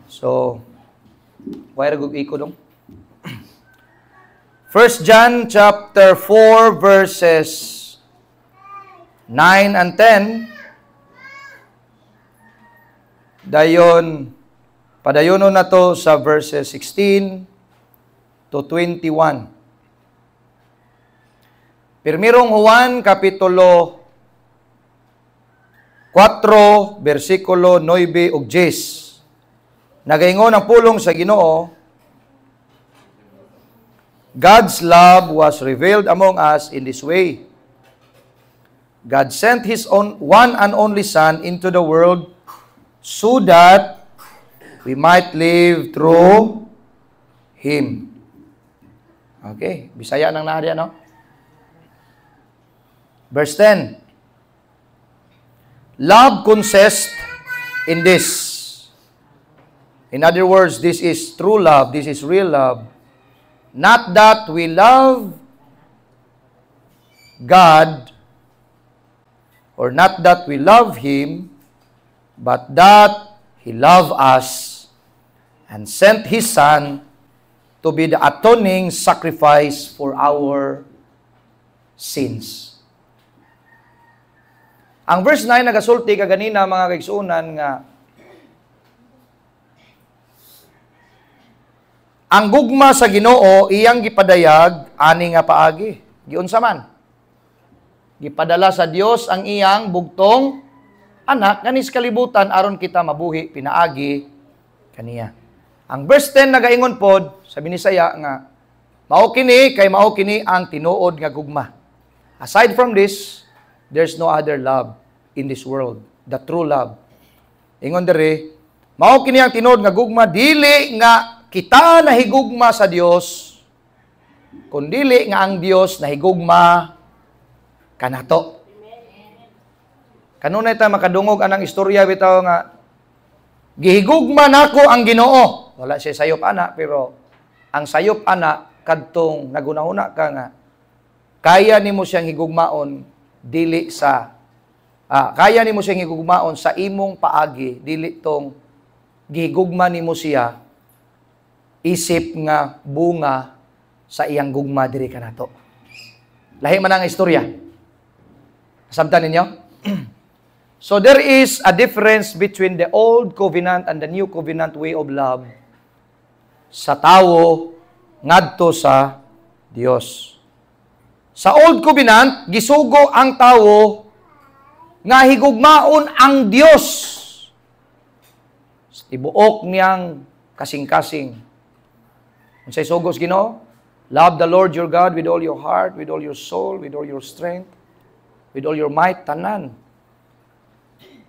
So, why ragug iko dong? 1 John chapter 4 verses 9 and 10. Dayon, padayono na to sa verses 16 to 21. Pirmirong Juan, kapitulo 4, versikulo 9 ug 10. Nagaingon ang pulong sa Ginoo, God's love was revealed among us in this way. God sent His one and only Son into the world so that we might live through Him. Okay, Bisaya nang naharya, no? Verse 10. Love consists in this. In other words, this is true love, this is real love. Not that we love God, or not that we love Him, but that He loved us and sent His Son to be the atoning sacrifice for our sins. Ang verse 9 nagasulti kaganina mga kaigsuunan nga ang gugma sa Ginoo iyang gipadayag ani nga paagi. Giunsa man? Gipadala sa Dios ang iyang bugtong anak kanis kalibutan aron kita mabuhi pinaagi kaniya. Ang verse 10 nagaingon pod sa binisaya nga mao kini ang tinuod nga gugma. Aside from this, there's no other love in this world, the true love. Ingon dere, mao kini ang tinuod nga gugma, dili nga kita nahigugma sa Dios, kundili nga ang Dios nahigugma kanato. Kanunay ta makadungog anang istorya bitaw nga gihigugma nako ang Ginoo. Wala siya sayop ana, pero ang sayop ana kadtong nagunahuna ka nga kaya nimo siyang higugmaon dili sa kaya nimo siyang higugmaon sa imong paagi, dili tong gihigugma nimo siya isip nga bunga sa iyang gugma diri kanato. Lahi man ang istorya. Sabtan ninyo? So there is a difference between the old covenant and the new covenant way of love sa tawo ngadto sa Dios. Sa old covenant, gisugo ang tawo nga higugmaon ang Dios. Tibuok niyang kasing-kasing. Unsay sugos Ginoo? Love the Lord your God with all your heart, with all your soul, with all your strength, with all your might, tanan.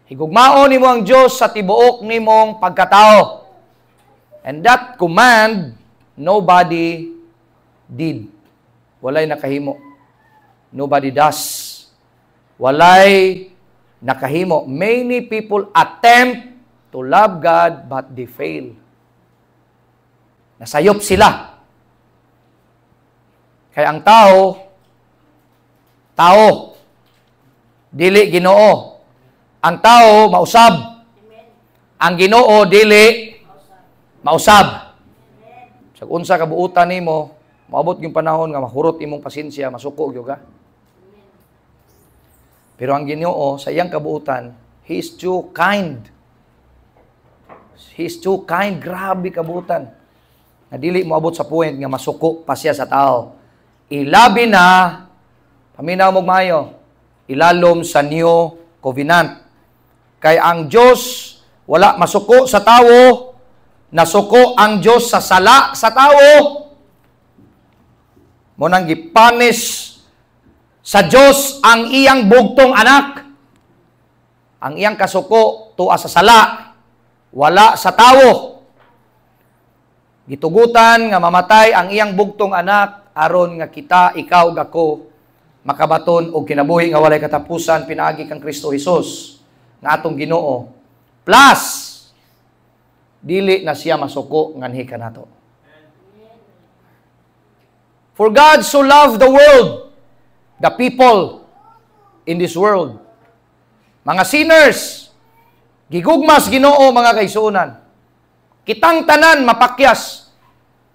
Higugmaon nimo ang Dios sa tibuok nimong pagkatao. And that command, nobody did. Walay nakahimo. Nobody does. Walay nakahimo. Many people attempt to love God, but they fail. Nasayop sila. Kaya ang tao, dili Ginoo. Ang tao, mausab. Ang Ginoo, dili mausab. Sa unsa kabuutan nimo, maabot yung panahon nga mahurot imong pasensya, masuko gyud ka. Pero ang Ginoo, sa iyang kabuutan, He is too kind. He is too kind. Grabe kabuutan. Na dili mo abot sa point nga masuko pa siya sa tao. Ilabi na, paminaw mo mayo, ilalom sa new covenant. Kay ang Diyos, wala masuko sa tao, nasuko ang Diyos sa sala sa tao. Munang gipanis sa Diyos ang iyang bugtong anak. Ang iyang kasuko, tuwa sa sala, wala sa tao. Gitugutan nga mamatay ang iyang bugtong anak aron nga kita, ikaw, gako makabaton og kinabuhi nga walay katapusan pinaagi kang Kristo Hesus nga atong Ginoo. Plus dili na siya masuko nganhi kanato. For God so loved the world, the people in this world. Mga sinners, gigugmas Ginoo mga kaigsuonan. Kitang tanan mapakyas.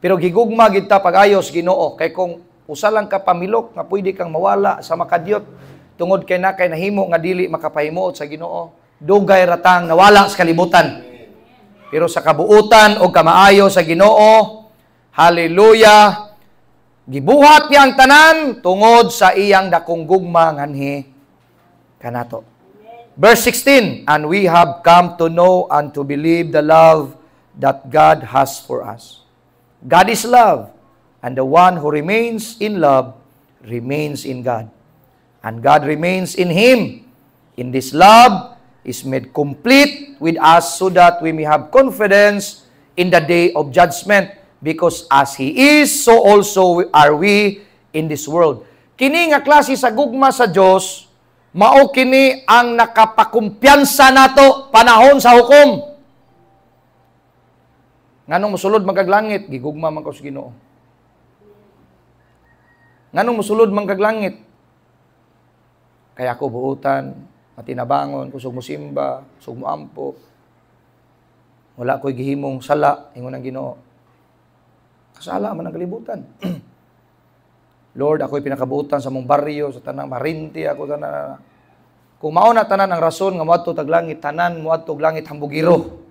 Pero gigugma gid ta pag-ayos Ginoo kay kung usa lang ka pamilok nga pwede kang mawala sa makadyot tungod kay na kay nahimo nga dili makapahimuot sa Ginoo. Dugay ratang nawala sa kalibutan. Pero sa kabuutan o kamaayo sa Ginoo, hallelujah, gibuhat niya ang tanan tungod sa iyang dakong gugma nganhi kanato. Verse 16, and we have come to know and to believe the love that God has for us. God is love, and the one who remains in love remains in God, and God remains in him. In this love is made complete with us so that we may have confidence in the day of judgment, because as He is, so also are we in this world. Kini nga klase sa gugma sa Dios, mao kini ang nakapakumpiyansa nato panahon sa hukom. Nganong mosulod magkaglangit, gigugma man ko sa Ginoo. Nganong mosulod man kaglangit, kaya ako buutan, matinabangon, kusog mo simba, kusog mo ampo. Wala ko'y gihimong sala, ingon ang Ginoo. Kasala man ang kalibutan. Lord, ako'y pinakabuutan sa mong baryo, sa tanang marinti, ako tanan. Kung mao na tanan ang rason nga moadto taglangit, tanan moadto langit hambugiro.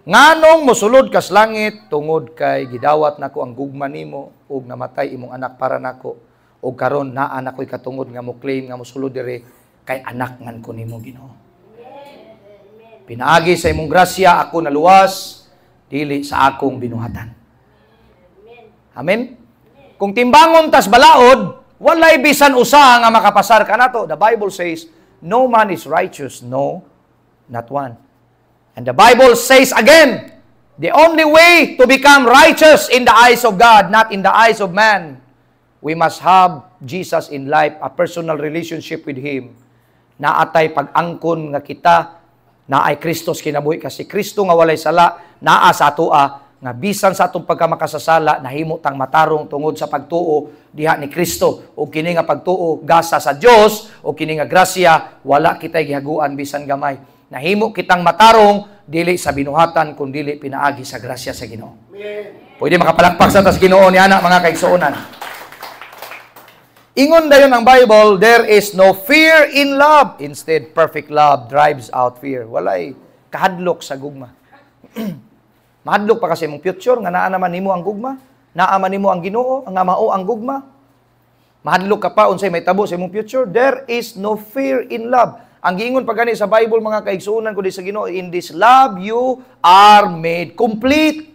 Nganong mosulod kas langit tungod kay gidawat nako ang gugma nimo ug namatay imong anak para nako. Ug karon naa na ko'y katungod nga mo claim nga mosulod dire kay anak ngan ko nimo Ginoo. Pinaagi sa imong grasya ako naluwas dili sa akong binuhatan. Amen. Kung timbangon tas balaod, walay bisan usa nga makapasar kanato. The Bible says, no man is righteous, no, not one. And the Bible says again, the only way to become righteous in the eyes of God, not in the eyes of man, we must have Jesus in life, a personal relationship with Him. Naatay pag-angkon nga kita, naay Kristos kinabuhi kasi Kristo nga walay sala, naa sa atua, nga bisan sa atong pagkamakasasala, nahimo tang matarong tungod sa pagtuo diha ni Kristo. O kini nga pagtuo, gasa sa Dios, o kini nga grasya, wala kitay gihaguan bisan gamay. Nahimo kitang matarong, dili sa binuhatan, kung dili pinaagi sa grasya sa Ginoo. Pwede makapalakpak sa tas Ginoo ni anak mga kaigsuonan. Ingon dayon ang Bible, there is no fear in love. Instead, perfect love drives out fear. Walay kahadlok sa gugma. Mahadlok pa kasi mong future, nga naa naman nimo ang gugma, naa man nimo ang Ginoo, ang mao ang gugma. Mahadlok ka pa, unsay may tabo sa imong future. There is no fear in love. Ang giingon pa gani sa Bible, mga kaigsuonan ko di sa Ginoo, in this love you are made complete.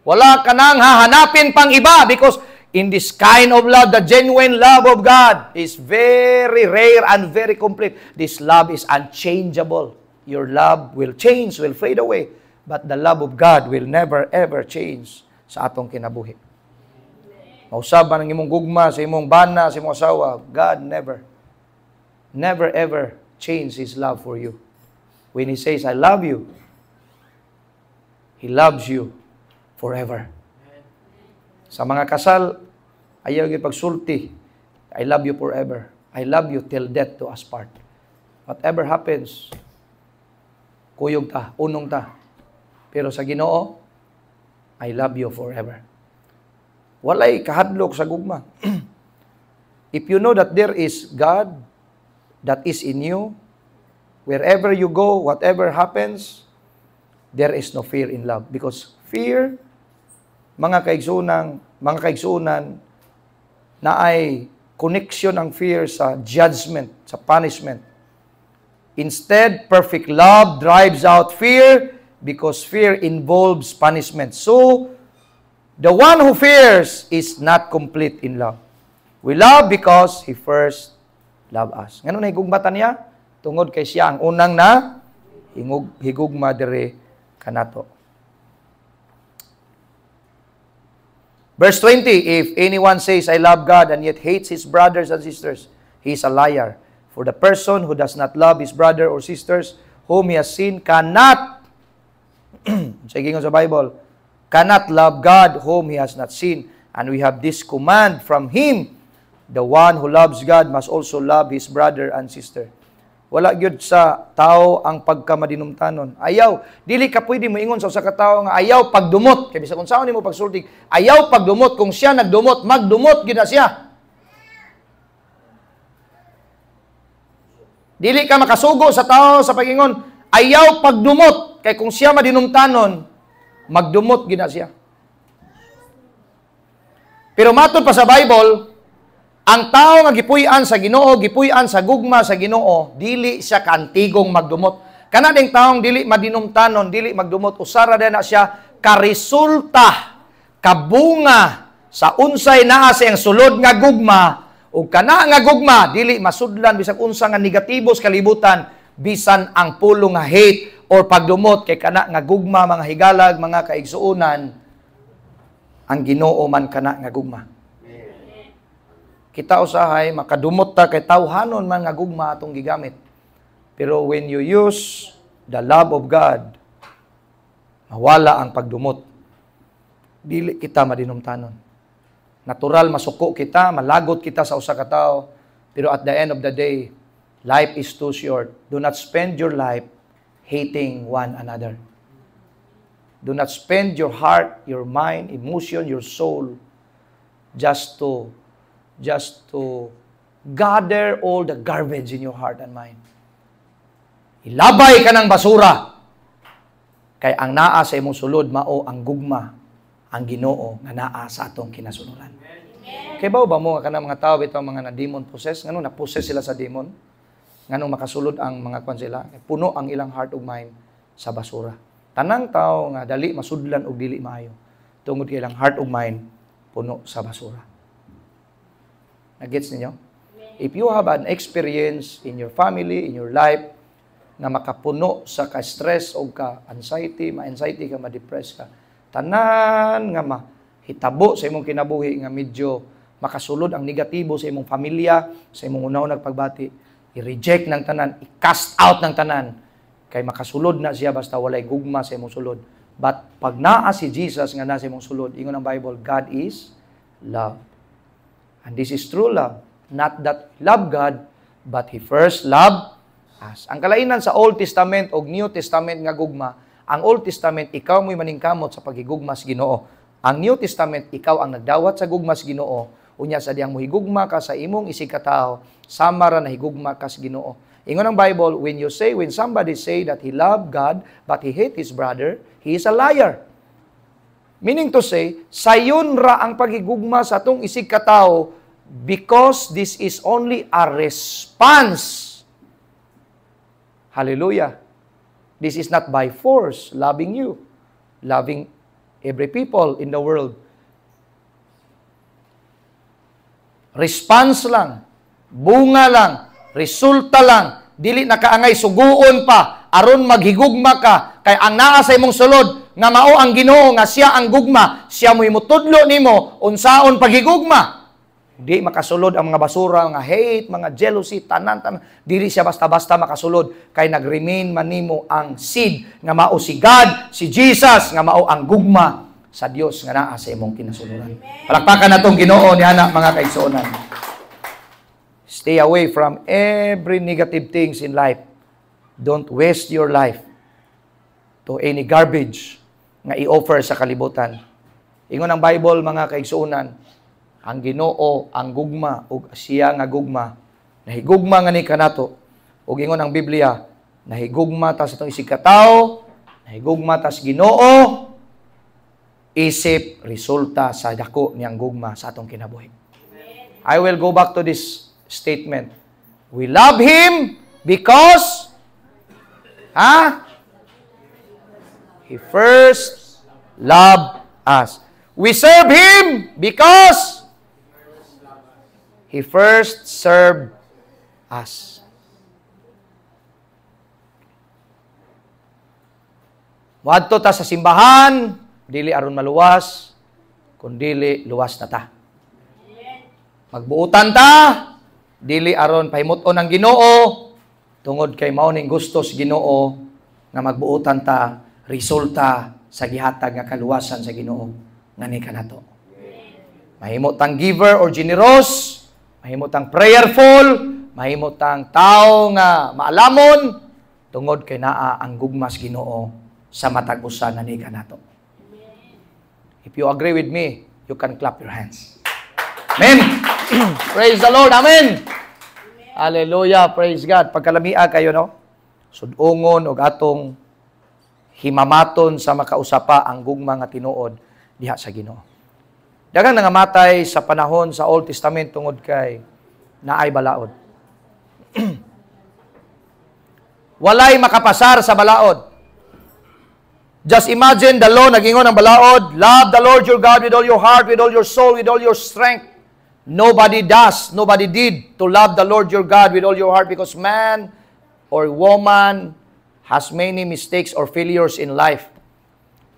Wala ka nang hahanapin pang iba because in this kind of love, the genuine love of God is very rare and very complete. This love is unchangeable. Your love will change, will fade away. But the love of God will never ever change sa atong kinabuhi. Mausaban ang imong gugma, sa imong bana, sa imong asawa, God never ever change His love for you. When He says, I love you, He loves you forever. Sa mga kasal, ayaw yung pagsulti, I love you forever. I love you till death do us part. Whatever happens, kuyog ta, unong ta. Pero sa Ginoo, I love you forever. Walay kahadlok sa gugma. If you know that there is God that is in you, wherever you go, whatever happens, there is no fear in love. Because fear, mga kaigsunan, na ay connection ang fear sa judgment, sa punishment. Instead, perfect love drives out fear because fear involves punishment. So, the one who fears is not complete in love. We love because He first loved us. Ngayon na higugbatan niya, tungod kay siya ang unang na higugma dire kanato. Verse 20, if anyone says, I love God and yet hates his brothers and sisters, he is a liar. For the person who does not love his brother or sisters whom he has seen cannot, sige nga sa Bible, cannot love God whom he has not seen. And we have this command from Him, the one who loves God must also love his brother and sister. Wala gyud sa tao ang pagkamadinumtanon. Ayaw, dili ka pwede mo ingon sa usa ka tawo nga ayaw pagdumot. Kay bisag unsaon nimo pagsulti, ayaw pagdumot. Kung siya nagdumot, magdumot gyud na siya. Dili ka makasugo sa tao sa pagingon, ayaw pagdumot. Kay kung siya madinumtanon, magdumot gyud na siya. Pero matod pa sa Bible, ang tao nga gipuy-an sa Ginoo, gipuy-an sa gugma sa Ginoo, dili siya kaantigong magdumot. Kana ding taong dili madinumtanon, dili magdumot, usara din na siya karesulta, kabunga sa unsay naa sa iyang sulod nga gugma, ug kana nga gugma dili masudlan bisag unsa nga negatibo sa kalibutan, bisan ang pulo nga hate or pagdumot kay kana nga gugma, mga higalag, mga kaigsuonan, ang Ginoo man kana nga gugma. Kita usahay, makadumot ta kay tawhanon man nga gugma atong gigamit. Pero when you use the love of God, mawala ang pagdumot. Dili kita madinumtanon. Natural, masuko kita, malagot kita sa usa ka tawo. Pero at the end of the day, life is too short. Do not spend your life hating one another. Do not spend your heart, your mind, emotion, your soul just to gather all the garbage in your heart and mind. Ilabay ka ng basura. Kay ang naa sa imong sulod mao ang gugma, ang Ginoo nga naa sa atong kinasunuran. Kay ba mo nga kanang mga tao bitaw mga na demon possessed, ngano na possess sila sa demon? Ngano makasulod ang mga kwan sila? Puno ang ilang heart ug mind sa basura. Tanang tao nga dali masudlan og dili maayo tungod kay ilang heart ug mind puno sa basura. Nagets ninyo? If you have an experience in your family, in your life, na makapuno sa ka-stress o ka-anxiety, ma-anxiety ka, ma-depress ka, tanan nga mahitabo sa imong kinabuhi nga medyo makasulod ang negatibo sa imong pamilya, sa imong una-unang pagbati, i-reject ng tanan, i-cast out ng tanan, kay makasulod na siya basta walay gugma sa imong sulod. But pag naa si Jesus nga nasa imong sulod, ingon ang Bible, God is love. And this is true love. Not that we love God, but He first loved us. Ang kalainan sa Old Testament o New Testament nga gugma, ang Old Testament, ikaw mo'y maningkamot sa paghigugma sa Ginoo. Ang New Testament, ikaw ang nagdawat sa gugma sa Ginoo. Unya sa diyang mohigugma ka sa imong isig katao, sama ra na higugma ka sa Ginoo. Ingon ang Bible, when somebody say that he love God, but he hate his brother, he is a liar. Meaning to say, sayon ra ang paghigugma sa atong isig katao because this is only a response. Hallelujah. This is not by force, loving you, loving every people in the world. Response lang, bunga lang, resulta lang, dili nakaangay suguon pa, aron maghigugma ka, kay ang naa sa imong sulod, nga mao ang Ginoo nga siya ang gugma, siya mo imutudlo nimo unsaon paghigugma. Di makasulod ang mga basura, mga hate, mga jealousy, tanan. Dili siya basta-basta makasulod kay nag-remain man nimo ang seed nga mao si God, si Jesus nga mao ang gugma sa Dios nga naa sa imong kinasuluran. Palakpakan natong Ginoo ni ana mga kaigsuonan. Stay away from every negative things in life. Don't waste your life to any garbage nga i-offer sa kalibutan. Ingon ang Bible, mga kaigsuonan, ang Ginoo, ang gugma, ug siya nga gugma, nahigugma nga ni kanato. Ug ingon ang Biblia, nahigugma ta sa itong isig katao, nahigugma ta sa Ginoo, isip, resulta sa dako niyang gugma sa atong kinabuhi. I will go back to this statement. We love Him because He first loved us. We serve Him because He first served us. Wadto ta sa simbahan, dili aron maluwas, kundili luwas na ta. Magbuutan ta, dili aron pahimuton ang Ginoo, tungod kay mao ning gusto sa Ginoo nga magbuutan ta, resulta sa gihatag nga kaluwasan sa Ginoo ngani kanato. Mahimot ang giver or generous, mahimot ang prayerful, mahimo tang tao nga maalamon tungod kay naa ang gugmas Ginoo sa matag usa nga ni kanato. If you agree with me, you can clap your hands. Amen. Praise the Lord. Amen. Hallelujah. Praise God. Pagkalamia kayo, no? Sudungon og atong himamaton sa makausapa ang gugma nga tinuod diha sa Ginoo. Daghang nangamatay sa panahon sa Old Testament tungod kay naay balaod. Walay makapasar sa balaod. Just imagine the law nagingon ang balaod, love the Lord your God with all your heart, with all your soul, with all your strength. Nobody did to love the Lord your God with all your heart because man or woman has many mistakes or failures in life.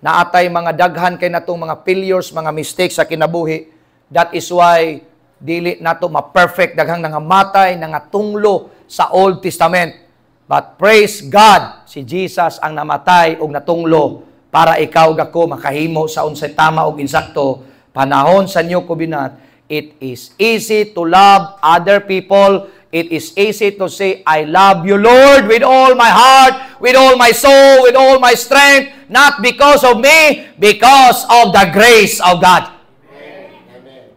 Naatay mga daghan kay natong mga failures, mga mistakes sa kinabuhi. That is why dili nato ma-perfect daghang nangamatay, nangatunglo sa Old Testament. But praise God, si Jesus ang namatay og natunglo para ikaw gako makahimo sa unsay tama ug insakto panahon sa New Covenant. It is easy to love other people. It is easy to say, I love you, Lord, with all my heart, with all my soul, with all my strength, not because of me, because of the grace of God. Amen.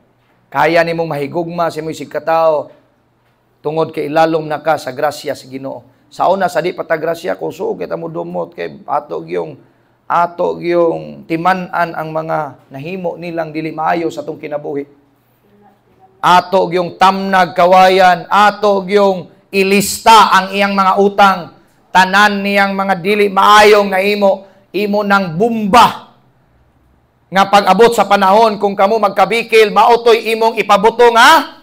Kaya nimong mahigugma sa imong sigkatao tungod kay ilalom na ka sa grasya sa Ginoo. Sa una sa di patagrasya kung suog kita mo dumot kay ato yung timan-an ang mga nahimo nilang dili maayo sa atong kinabuhi. Ato yung tamnag kawayan, ato yung ilista ang iyang mga utang, tanan niyang mga dili maayong nahimo, imo ng bumba. Nga pag-abot sa panahon kung kamo magkabikil, maotoy imong ipabuto nga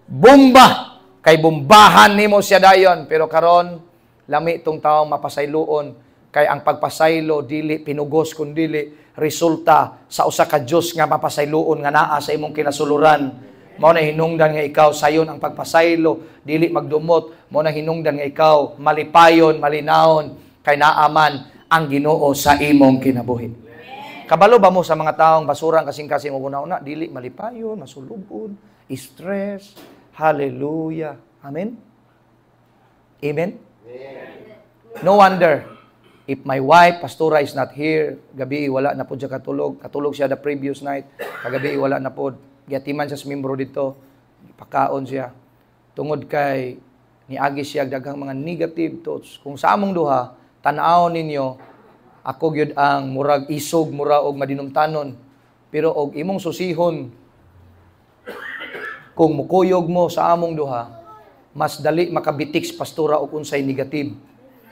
bumba. Kay bumbahan nimo siya dayon, pero karon lami itong taong mapasayloon kay ang pagpasaylo dili pinugos kun dili resulta sa usa ka Dios nga mapasayloon nga naa sa imong kinasuluran. Mao na hinungdan nga ikaw sayon ang pagpasaylo dili magdumot, mao na hinungdan nga ikaw malipayon, malinawon kay naaman ang Ginoo sa imong kinabuhi. Kabalo ba mo sa mga taong basurang kasing-kasing mo una dili malipayon, masulubon, stress. Hallelujah. Amen? Amen? No wonder, if my wife, Pastora, is not here, gabi wala na po siya katulog. Katulog siya the previous night. Kagabi wala na po. Gatiman siya sa membro dito. Pakaon siya. Tungod kay niagi siya daghang mga negative thoughts. Kung sa among duha, tanaw ninyo, ako gyud ang murag isog, mura og madinumtanon. Pero og imong susihon, kung mukuyog mo sa among duha, mas dali makabitiks pastora o unsay negative.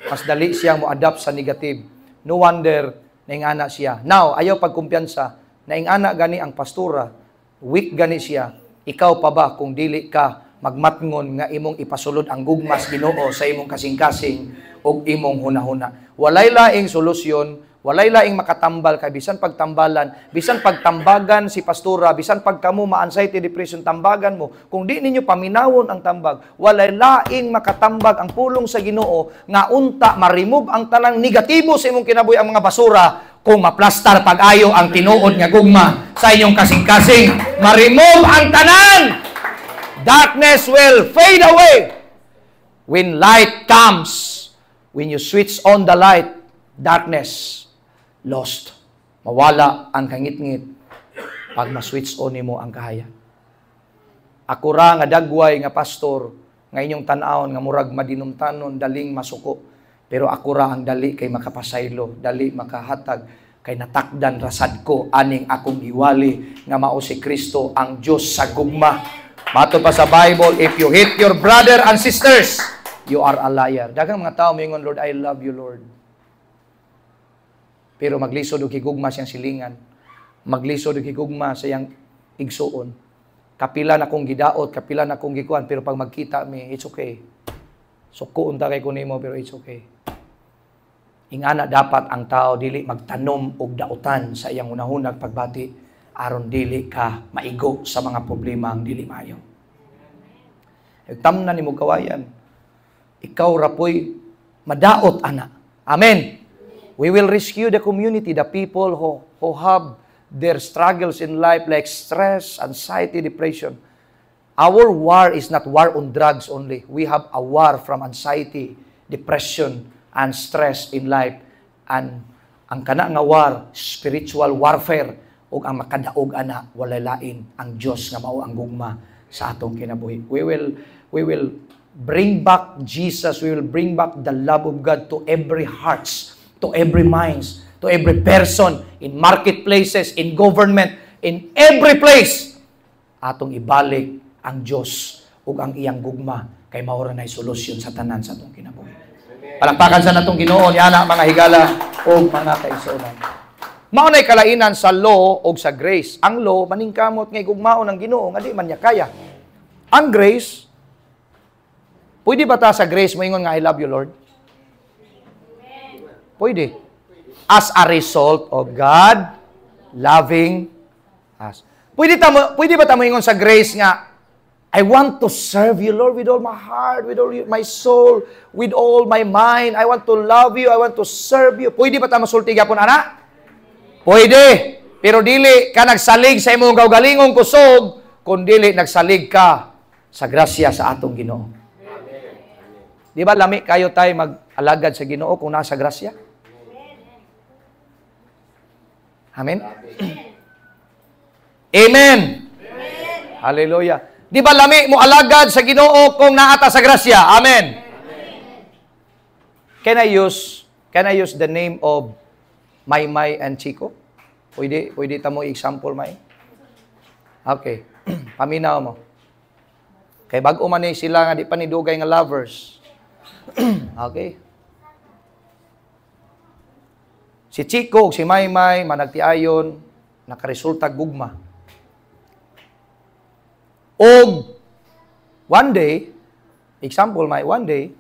Mas dali siyang mo-adapt sa negative. No wonder, naingana siya. Now, ayaw pagkumpiyansa, naingana gani ang pastora, weak gani siya, ikaw pa ba kung dili ka magmatngon nga imong ipasulod ang gugmas Ginoo sa imong kasing-kasing o imong hunahuna. Walay laing solusyon, walay laing makatambal kay bisan pagtambalan, bisan pagtambagan si pastora, bisan pagkamo ma-anxiety, depression, tambagan mo. Kung di ninyo paminawon ang tambag, walay laing makatambag ang pulong sa Ginoo nga unta ma-remove ang tanang negatibo sa imong kinabuhi ang mga basura kung maplastar pag-ayo ang tinuod nga gugma sa inyong kasing-kasing. Ma-remove ang tanan. Darkness will fade away. When light comes, when you switch on the light, darkness lost. Mawala ang kangit-ngit pag ma-switch on nimo ang kahaya. Ako ra nga dagway nga pastor nga inyong tan-awon nga murag madinumtanon daling masuko. Pero ako ra ang dali kay makapasaylo, dali makahatag kay natakdan rasad ko aning akong giwali nga mao si Kristo ang Dios sa gugma. Mato pa sa Bible, if you hate your brother and sisters, you are a liar. Daghang mga tao moingon, Lord, I love you, Lord. Pero maglisod og higugma siyang silingan. Maglisod og higugma sa iyang igsuon. Kapila na kong gidaot, kapila na kong gikuan, pero pag magkita mi, it's okay. Suko unta kay kunimo, pero it's okay. Ingana dapat ang tao dili magtanom og dautan sa iyang hunahunag pagbati aron dili ka maigo sa mga problema ang dili maayo. Tamnan nimo kawayan. Ikaw rapoy madaot ana. Amen. We will rescue the community, the people who have their struggles in life like stress, anxiety, depression. Our war is not war on drugs only. We have a war from anxiety, depression, and stress in life. And ang kana nga war, spiritual warfare, ug ang makadaog ana walay lain ang Dios nga mao ang gugma sa atong kinabuhi. We will bring back Jesus. We will bring back the love of God to every hearts, to every minds, to every person, in marketplaces, in government, in every place. Atong ibalik ang Dios ug ang iyang gugma kay mao ra nay solusyon sa tanan sa atong kinabuhi. Palakpakan sa natong Ginoo niana mga higala ug mga kaigsuonan. Mao nay kalainan sa law ug sa grace. Ang law maningkamot nga gugmaon ang Ginoo nga di man niya kaya. Ang grace, pwede ba ta sa grace moingon nga I love you Lord? Pwede. As a result of God loving us. Pwede ba ta moingon sa grace nga I want to serve you, Lord, with all my heart, with all my soul, with all my mind. I want to love you. I want to serve you. Pwede ba ta masulti gyapon ana? Pwede. Pero dili ka nagsalig sa imong kaugalingong kusog, kun dili nagsalig ka sa grasya sa atong Ginoo. Di ba lami kayo tayo mag-alagad sa Ginoo kung nasa grasya? Amen? Amen. Hallelujah. Di ba lami mo alagad sa Ginoo kung naata sa grasya? Amen. Can I use the name of Maymay and Chico? Pwede ta mo example, May? Okay. Paminaw mo. Kay bag-o man sila nga di pa ni dugay nga lovers. Okay. Si Chico ug si Maymay managtiayon nakaresulta gugma. Og one day, example May, one day,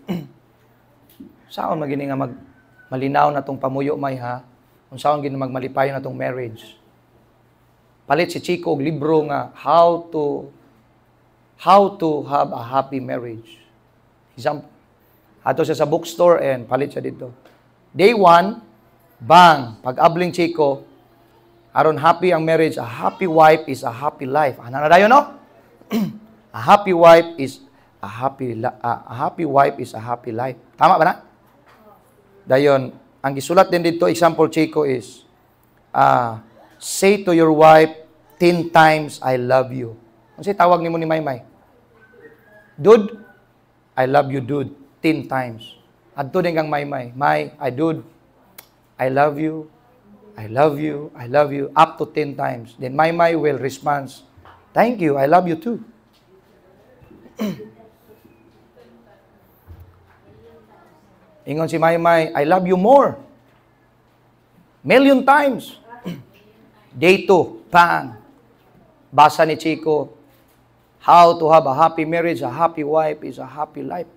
saan magini nga malinaw na tong pamuyo May ha? Kung saan gini magmalipayon na tong marriage. Palit si Chico og libro nga how to have a happy marriage. Example, ato siya sa bookstore and palit siya dito. Day 1, bang, pag-abling Chico, aron happy ang marriage, a happy wife is a happy life. Ano na dayon no? A happy wife is a happy life. Tama ba na? Dayon, ang gisulat din dito, example Chico is, say to your wife 10 times I love you. Ano siya tawag nimo ni Maymay? Dude, I love you, dude. 10 times. Adto din kang Maymay. May, dude, I love you. I love you. I love you. Up to 10 times. Then Maymay will respond, thank you, I love you too. Ingon si Maymay, I love you more. Million times. Day 2, bang. Basa ni Chico, how to have a happy marriage, a happy wife is a happy life.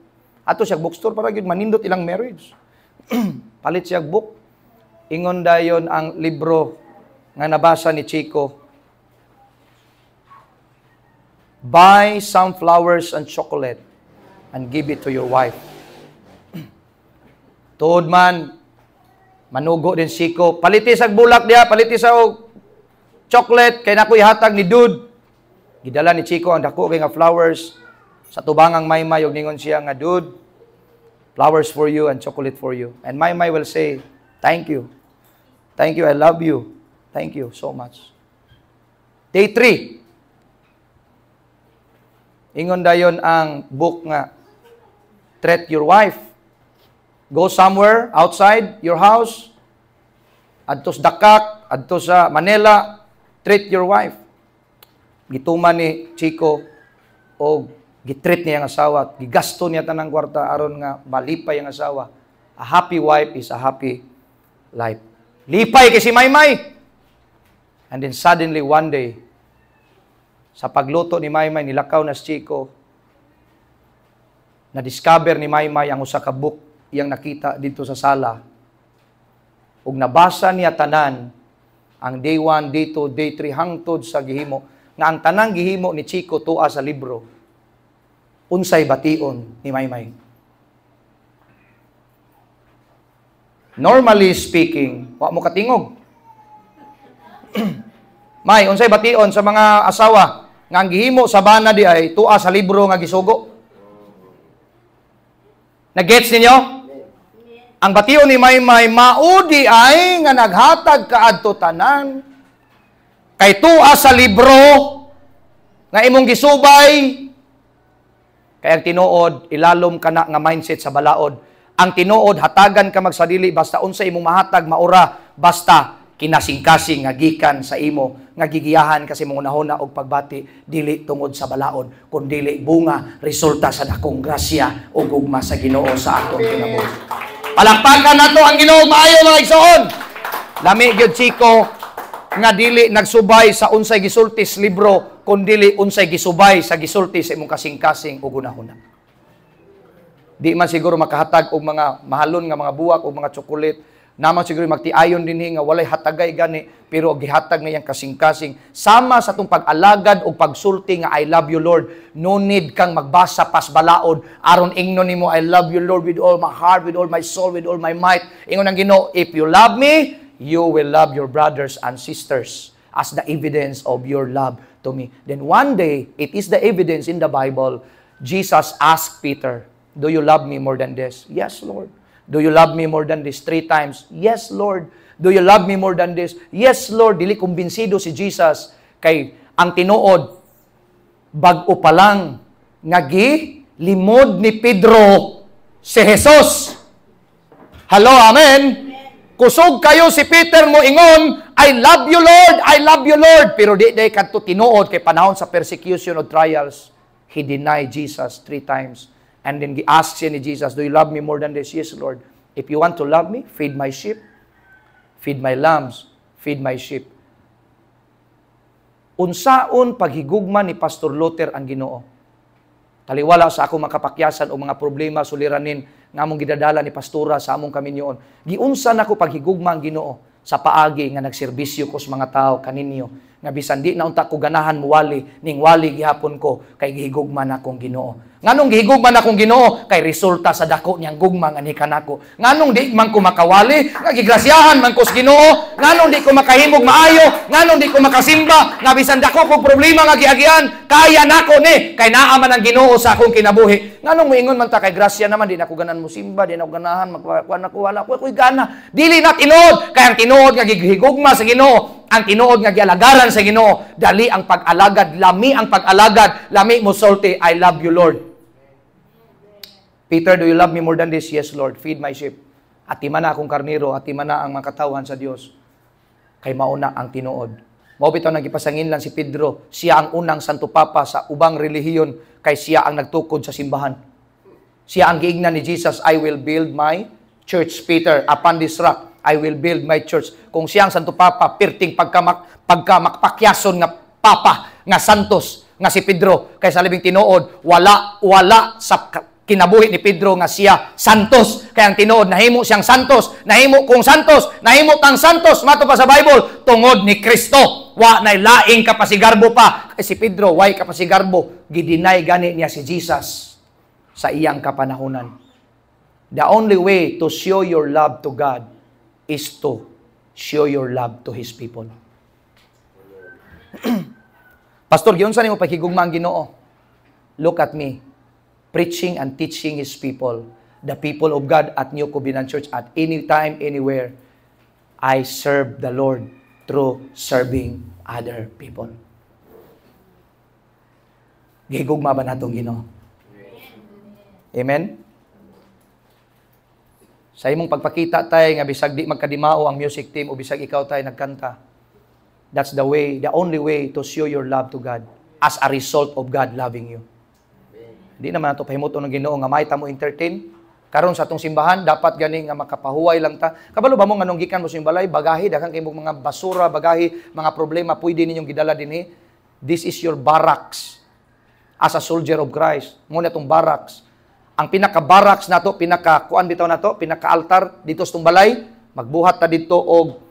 Ato siya bookstore para gyud manindot ilang marriage. Palit siya book. Ingon dayon ang libro nga nabasa ni Chico. Buy some flowers and chocolate and give it to your wife. Tuod man, manugo din Chico. Paliti sa bulak diya, paliti sa chocolate, kay nakoy hatag ni Dude. Gidala ni Chico ang dako kay nga flowers sa tubangang Maymay, ug ningon siya nga, Dude, flowers for you and chocolate for you. And Maymay will say, thank you. Thank you, I love you. Thank you so much. Day 3. Ingon dayon ang book nga, treat your wife. Go somewhere outside your house, adto sa Dakak, adto sa Manila, treat your wife. Gituman ni Chico o gitreat niya ang asawa, gigasto niya tanang kwarta aron nga malipay ang asawa. A happy wife is a happy life. Lipay kay si Maymay. And then suddenly one day, sa pagluto ni Maymay, nilakaw na si Chico, na-discover ni Maymay ang usa ka book iyang nakita dito sa sala. Ug nabasa niya tanan ang day 1, day 2, day 3 hangtod sa gihimo nga ang tanang gihimo ni Chico tuwa sa libro. Unsay bation ni Maymay. Normally speaking, wa mo katingog. May, unsay bation sa mga asawa? nga ang gihimo sa bana di ay tuwa sa libro nga gisugo. Nagets ninyo? Ang batiyon ni Maymay, maudi ay nga naghatag kaadto tanan kay tuwa sa libro nga imong gisubay. Kay ang tinuod, ilalom ka na nga mindset sa balaod. Ang tinuod, hatagan ka magsadili, basta unsa imong mahatag, maura, basta kinasing-kasing nga gikan sa imo, nga gigiyahan kasi mong unahuna og pagbati, dili tungod sa balaod, kun dili bunga, resulta sa dakong grasya o gugma sa Ginoo sa atong kinabuhi. Palakpakan nato ang Ginoo maayo mga igsoon. Lami gyud chiko nga dili nagsubay sa unsay gisultis libro, kundili unsay gisubay sa gisulti sa imong kasing-kasing ug unahuna. Di man siguro makahatag og mga mahalon nga mga buwak o mga tsokolit, naman siguro magtiayon dinhi nga walay hatagay gani, pero gihatag na yang kasing-kasing sama sa tong pag-alagad o pagsulti nga I love you Lord. No need kang magbasa pas balaod aron ingnon nimo I love you Lord with all my heart, with all my soul, with all my might. Ingon ang Ginoo, if you love me, you will love your brothers and sisters as the evidence of your love to me. Then one day, it is the evidence in the Bible, Jesus asked Peter, do you love me more than this? Yes, Lord. Do you love me more than this? 3 times. Yes, Lord. Do you love me more than this? Yes, Lord. Dili kumbinsido si Jesus kay ang tinuod, bag-o pa lang nga limod ni Pedro si Jesus. Hello, amen? Kusog kayo si Peter mo ingon, I love you Lord, I love you Lord. Pero di kadto tinuod kay panahon sa persecution o trials, he denied Jesus 3 times. And then asked siya ni Jesus, do you love me more than this? Yes, Lord. If you want to love me, feed my sheep, feed my lambs, feed my sheep. Unsaon paghigugma ni Pastor Luther ang Ginoo? Taliwala sa akong makapakyasan o mga problema suliranin nga among gidadala ni pastora sa among kaminyoon. Giunsa nako paghigugma ang Ginoo sa paagi nga nagserbisyo ko sa mga tao kaninyo. Nga bisan di na unta ko ganahan muwali, ning wali gihapon ko kay gihigugma na akong Ginoo. Nganong gihigugma na akong Ginoo kay resulta sa dako niyang gugma nga ni kanako. Nganong di man ko makawali, nga gigrasyahan man ko sa Ginoo, nganong di ko makahimog maayo, nganong di ko makasimba, nga bisan dako ko problema nga giagian, kaya nako ni kay naa man ang Ginoo sa akong kinabuhi. Nganong moingon man ta kay grasya naman di na ko ganan mo simba, di na ko ganahan magkuan ako wala ko gana. Dili na tinuod kay ang tinuod nga gihigugma sa Ginoo. Ang tinuod nga gialagaran sa Ginoo, dali ang pag-alagad, lami ang pag-alagad, lami mo sulti, I love you Lord. Peter, do you love me more than this? Yes Lord, feed my sheep. Atiman na akong karniro, atiman na ang mga katawan sa Dios. Kay mauna ang tinuod. Mao bitaw nang gipasangin lang si Pedro, siya ang unang santo papa sa ubang relihiyon kay siya ang nagtukod sa simbahan. Siya ang giingnan ni Jesus, I will build my church, Peter, upon this rock I will build my church. Kung siyang Santo Papa, pirting pagkamakpakyason nga Papa, nga Santos, nga si Pedro, kay sa libing tinuod, wala sa kinabuhi ni Pedro nga siya Santos. Kaya ang tinuod, nahimo siyang Santos, nahimo kong Santos, nahimo kang Santos, mato pa sa Bible, tungod ni Kristo. Wa nay laing kapasigarbo pa. Kay si Pedro, way kapasigarbo, gidinay gani niya si Jesus sa iyang kapanahunan. The only way to show your love to God is to show your love to His people. Pastor, giunsa nimo pakigugma ang Ginoo? Look at me, preaching and teaching His people, the people of God at New Covenant Church, at any time, anywhere, I serve the Lord through serving other people. Gihigugma ba natong Ginoo? Amen? Sa imong pagpakita tay nga bisag di magkadimao ang music team o bisag ikaw tay nagkanta. That's the way, the only way to show your love to God as a result of God loving you. Hindi naman nato pahimuton ng Ginoo nga may ta mo entertain. Karon sa atong simbahan dapat gani nga makapahuway lang ta. Kabalo ba mo nganong gikan mo sa balay bagahi daghang kay mga basura, bagahi, mga problema pwede ninyong gidala dinhi. This is your barracks as a soldier of Christ. Mo na tong barracks. Ang pinaka-barracks nato, pinaka-kuan bitaw nato, pinaka-altar dito sa balay, magbuhat ta dito og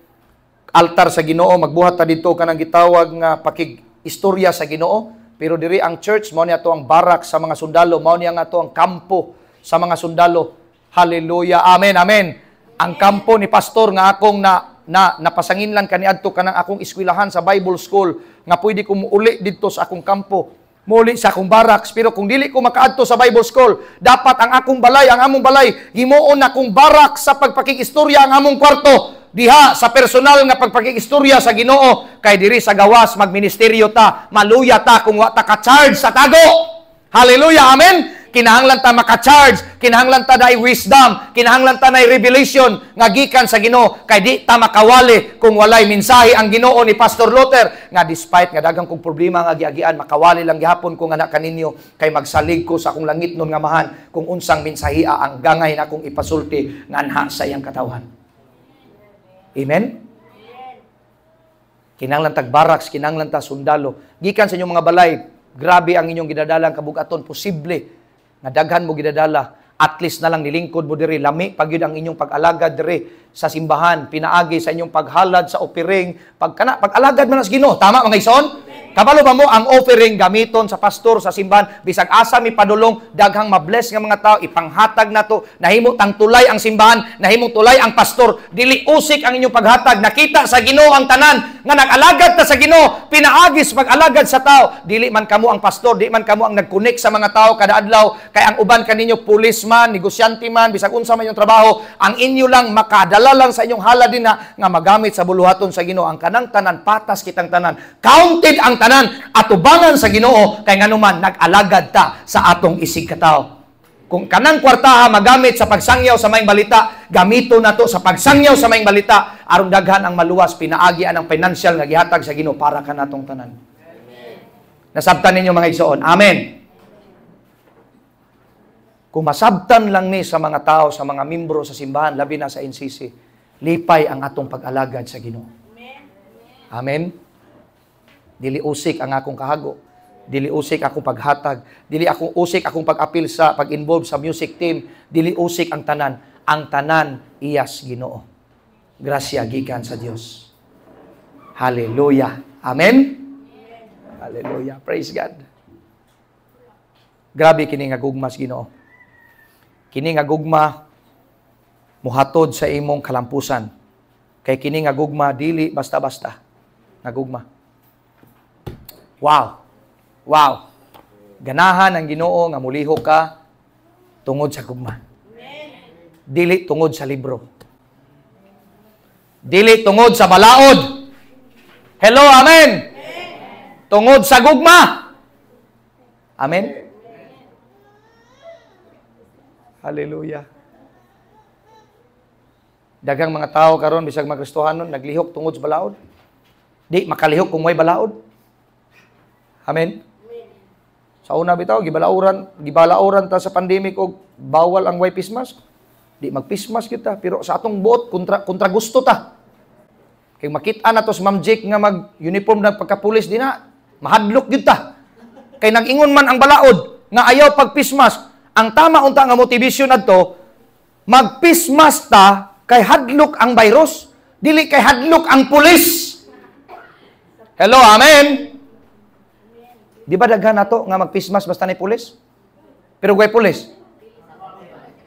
altar sa Ginoo, magbuhat ta dito kanang gitawag nga pakig-istorya sa Ginoo. Pero diri ang church mao ni ato ang barracks sa mga sundalo, mao ni nga ato ang kampo sa mga sundalo. Hallelujah. Amen. Amen. Ang kampo ni pastor nga akong na na napasanginlan kaniadto kanang akong eskwelahan sa Bible School nga pwede ko muuli didto sa akong kampo, muli sa akong barracks. Pero kung dili ko makaadto sa Bible School, dapat ang akong balay, ang among balay, himuon na akong barracks sa pagpakikistorya ang among kwarto. Diha sa personal nga pagpakikistorya sa Ginoo, kay diri sa gawas magministeryo ta, maluya ta kung wa ta ka-charge sa tago. Hallelujah, amen. Kinahanglan ta maka-charge, kinahanglan ta na wisdom, kinahanglan ta na revelation nga gikan sa Ginoo, kay di ta makawali kung walay mensahe ang Ginoo ni Pastor Luther nga despite nga daghang kong problema nga giagian, makawali lang gihapon kung anak kaninyo kay magsalig ko sa akong langit nun nga mahan kung unsang mensahea ang gangay na akong ipasulti nga anha sa iyang katawan. Amen. Kinahanglan tag barracks, kinahanglan ta sundalo. Gikan sa inyong mga balay, grabe ang inyong gidadalang kabugaton, posible nga daghan mo gidadala, at least na lang nilingkod mo diri, lami pag yun ang inyong pag-alagad diri sa simbahan, pinaagi sa inyong paghalad sa offering, pag-alagad man sa Ginoo, tama mga ison? Kabalo ba mo ang offering gamiton sa pastor sa simbahan, bisag asa mi padulong, daghang mabless nga mga tao, ipanghatag na to, nahimo tang tulay ang simbahan, nahimo tulay ang pastor, dili usik ang inyong paghatag, nakita sa Ginoo ang tanan, nga nag-alagad ta sa Ginoo, pinaagis pag-alagad sa tao, dili man kamo ang pastor, dili man kamo ang nag-connect sa mga tao kada adlaw, kay ang uban kaninyo policeman, negosyante man, bisag unsa man yung trabaho, ang inyo lang makadala lang sa inyong halad din na nga magamit sa buluhaton sa Ginoo, ang kanang tanan, patas kitang tanan, counted ang tanan, atubangan sa Ginoo, kay nganuman nag-alagad ta sa atong isig katao. Kung kanang kwartaha magamit sa pagsangyaw sa maayong balita, gamito na to sa pagsangyaw sa maayong balita, aron daghan ang maluwas, pinaagian ang financial nga gihatag sa Ginoo para kanatong tanan. Nasabtan ninyo mga igsoon. Amen. Kung masabtan lang ni sa mga tao, sa mga membro sa simbahan, labi na sa NCC, lipay ang atong pag-alagad sa Ginoo. Amen. Dili usik ang akong kahago. Dili usik akong paghatag. Dili akong usik akong pag-apil sa pag-involve sa music team. Dili usik ang tanan. Ang tanan iyas Ginoo. Grasya gikan sa Dios. Hallelujah. Amen. Hallelujah. Praise God. Grabe kini nga gugma sa Ginoo. Kini nga gugma muhatod sa imong kalampusan. Kay kini nga gugma dili basta-basta nga gugma. Wow. Wow. Ganahan ang Ginoo nga muliho ka tungod sa gugma. Dili tungod sa libro. Dili tungod sa balaod. Hello, amen. Tungod sa gugma. Amen. Hallelujah. Daghang mga tao karon bisag magkristohanon naglihok tungod sa balaod. Di makalihok kung may balaod. Amen. Sa una bitaw gibalauran ta sa pandemic og bawal ang face mask. Di magpismas kita, pero sa atong buot kontra gusto ta. Kay makita na to si Ma'am Jake nga mag-uniform na pagka-pulis di na, mahadlok gyud ta. Kay nag-ingon man ang balaod nga ayaw pagpismas. Ang tama unta nga motivation adto, magpismas ta kay hadlok ang virus, dili kay hadlok ang pulis. Hello, amen. Di ba daghan nato nga magpismas basta ni pulis? Pero kay pulis,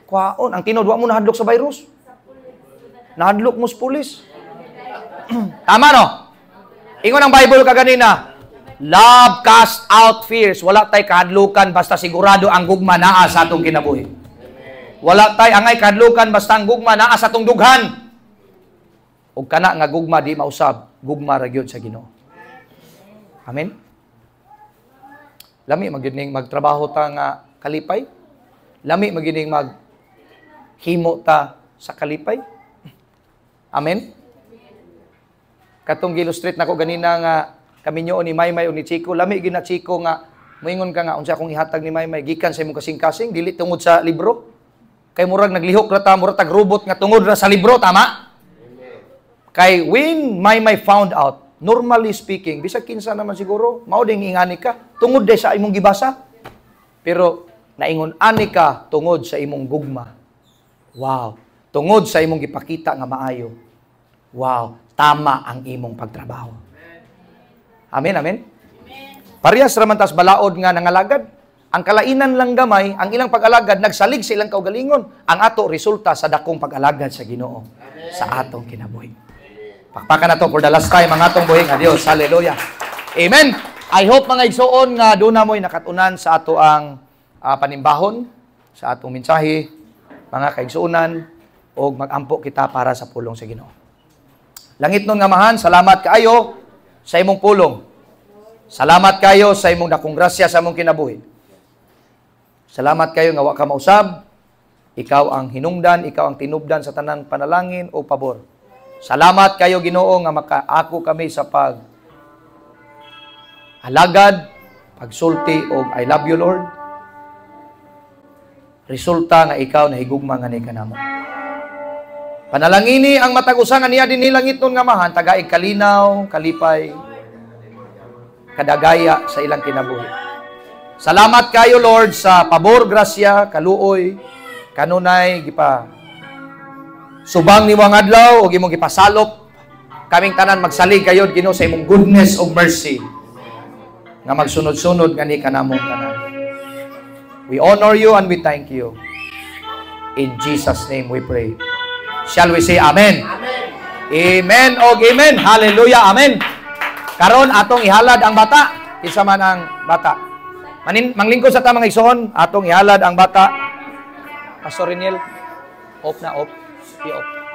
kwaon, ang tinod, wa mo nahadlok sa virus. Nahadlok mo sa pulis. Tama no? Ingon ang Bible kaganina, love cast out fears. Wala tay kahadlukan basta sigurado ang gugma naa sa atong kinabuhi. Wala tay angay kahadlukan basta ang gugma naa sa atong dughan. Ug kana nga gugma di mausab, gugma ra gyud sa Ginoo. Amen. Lami magining magtrabaho ta nga kalipay. Lami magining maghimo ta sa kalipay. Amen. Katong gi-illustrate nako ganina nga kami nyo ni Maymay o ni Chico, lami gina Chico nga moingon ka nga unsa akong ihatag ni Maymay gikan sa imong kasing-kasing dili tungod sa libro. Kay murag naglihok ra ta, murag tag robot nga tungod ra sa libro, tama? Kay when Maymay found out, normally speaking, bisag kinsa naman siguro, mao ding ingani ka, tungod day sa imong gibasa. Pero naingon ani ka tungod sa imong gugma. Wow, tungod sa imong gipakita nga maayo. Wow, tama ang imong pagtrabaho. Amen, amen. Parehas raman tas balaod nga nangalagad. Ang kalainan lang gamay, ang ilang pag-alagad nagsalig sa ilang kaugalingon. Ang ato resulta sa dakong pag-alagad sa Ginoo sa atong kinabuhi. Pakpakan na to for the last time ang atong buhing. Adios. Hallelujah. Amen. I hope mga igsoon nga doon na mo'y nakatunan sa ato ang panimbahon, sa atong mensahe, mga kaigsuunan, o mag-ampo kita para sa pulong sa Ginoo. Langit nun nga mahan, salamat kaayo sa imong pulong. Salamat kayo sa imong dakong grasya sa imong kinabuhi. Salamat kayo nga wa ka mausab. Ikaw ang hinungdan, ikaw ang tinubdan sa tanang panalangin o pabor. Salamat kayo Ginoo nga makaako kami sa alagad, pagsulti o I love you Lord. Resulta nga ikaw na higugma nga ni kanamo. Panalangini ang matag-usa nga niya din nilangit nun nga mahan, tagaig kalinaw, kalipay, kadagaya sa ilang kinabuhi. Salamat kayo Lord sa pabor, grasya, kaluoy, kanunay, gipa subang ni mga adlaw o imong gipasalop kaming tanan magsalig kayo Ginoo sa imong goodness o mercy nga magsunod-sunod gani kanamong tanan. We honor you and we thank you. In Jesus' name we pray. Shall we say amen? Amen. Amen o amen. Hallelujah. Amen. Karon atong ihalad ang bata. Isa man ang bata. Manglingkod sa tamang igsoon, atong ihalad ang bata. Pastor Reniel, off na off. I-off.